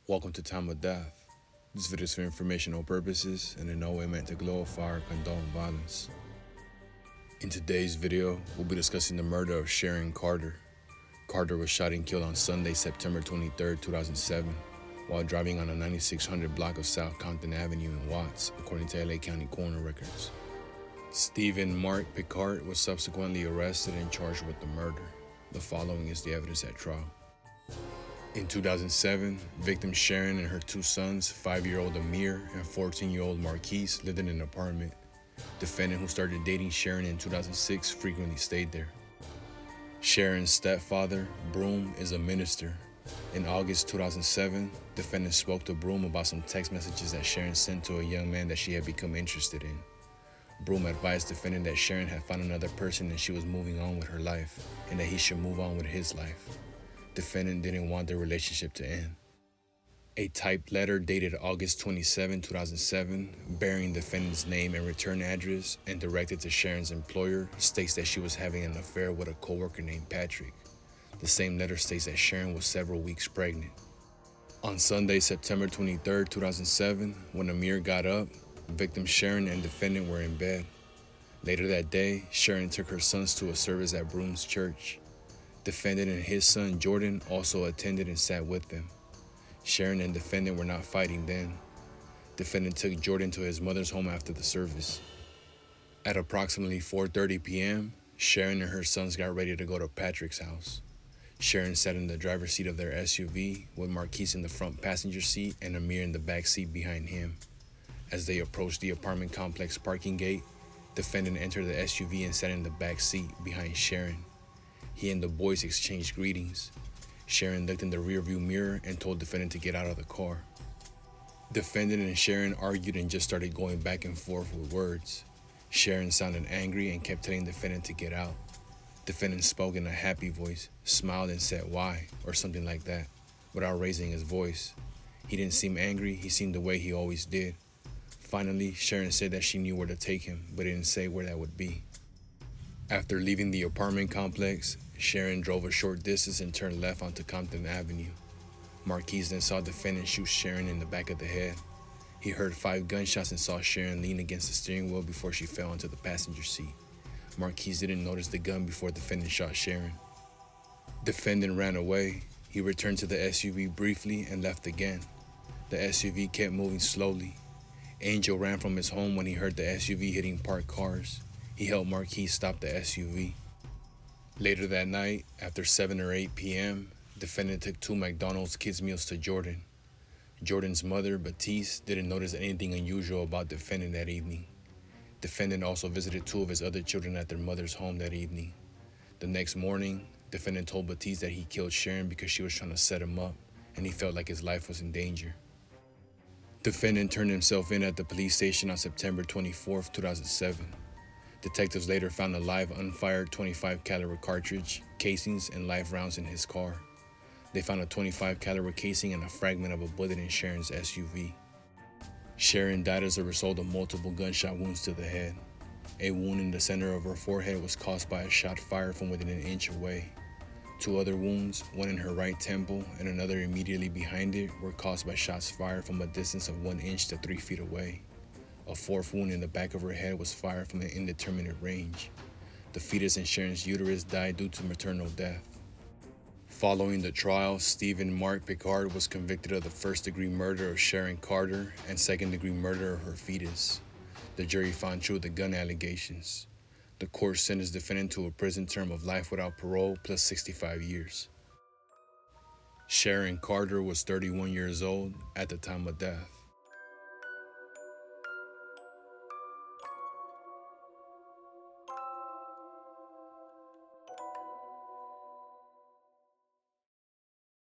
Welcome to Time of Death. This video is for informational purposes and in no way meant to glorify or condone violence. In today's video, we'll be discussing the murder of Sharon Carter. Carter was shot and killed on Sunday, September 23, 2007, while driving on a 9600 block of South Compton Avenue in Watts, according to LA County coroner records. Stephen Mark Picard was subsequently arrested and charged with the murder. The following is the evidence at trial. In 2007, victim Sharon and her two sons, 5-year-old Amir and 14-year-old Marquise, lived in an apartment. Defendant, who started dating Sharon in 2006, frequently stayed there. Sharon's stepfather, Broom, is a minister. In August 2007, defendant spoke to Broom about some text messages that Sharon sent to a young man that she had become interested in. Broom advised defendant that Sharon had found another person and she was moving on with her life, and that he should move on with his life. Defendant didn't want their relationship to end. A typed letter dated August 27, 2007, bearing defendant's name and return address and directed to Sharon's employer, states that she was having an affair with a coworker named Patrick. The same letter states that Sharon was several weeks pregnant. On Sunday, September 23, 2007, when Amir got up, victim Sharon and defendant were in bed. Later that day, Sharon took her sons to a service at Broom's church. Defendant and his son Jordan also attended and sat with them. Sharon and defendant were not fighting then. Defendant took Jordan to his mother's home after the service. At approximately 4:30 p.m., Sharon and her sons got ready to go to Patrick's house. Sharon sat in the driver's seat of their SUV with Marquise in the front passenger seat and Amir in the back seat behind him. As they approached the apartment complex parking gate, defendant entered the SUV and sat in the back seat behind Sharon. He and the boys exchanged greetings. Sharon looked in the rearview mirror and told defendant to get out of the car. Defendant and Sharon argued and just started going back and forth with words. Sharon sounded angry and kept telling defendant to get out. Defendant spoke in a happy voice, smiled and said why, or something like that, without raising his voice. He didn't seem angry, he seemed the way he always did. Finally, Sharon said that she knew where to take him, but didn't say where that would be. After leaving the apartment complex, Sharon drove a short distance and turned left onto Compton Avenue. Marquise then saw defendant shoot Sharon in the back of the head. He heard 5 gunshots and saw Sharon lean against the steering wheel before she fell onto the passenger seat. Marquise didn't notice the gun before defendant shot Sharon. Defendant ran away. He returned to the SUV briefly and left again. The SUV kept moving slowly. Angel ran from his home when he heard the SUV hitting parked cars. He helped Marquise stop the SUV. Later that night, after 7 or 8 p.m., defendant took 2 McDonald's kids meals to Jordan. Jordan's mother, Batiste, didn't notice anything unusual about defendant that evening. Defendant also visited 2 of his other children at their mother's home that evening. The next morning, defendant told Batiste that he killed Sharon because she was trying to set him up, and he felt like his life was in danger. Defendant turned himself in at the police station on September 24, 2007. Detectives later found a live unfired .25 caliber cartridge, casings, and live rounds in his car. They found a .25 caliber casing and a fragment of a bullet in Sharon's SUV. Sharon died as a result of multiple gunshot wounds to the head. A wound in the center of her forehead was caused by a shot fired from within an inch away. 2 other wounds, one in her right temple and another immediately behind it, were caused by shots fired from a distance of 1 inch to 3 feet away. A 4th wound in the back of her head was fired from an indeterminate range. The fetus in Sharon's uterus died due to maternal death. Following the trial, Stephen Mark Picard was convicted of the first-degree murder of Sharon Carter and second-degree murder of her fetus. The jury found true of the gun allegations. The court sentenced defendant to a prison term of life without parole plus 65 years. Sharon Carter was 31 years old at the time of death.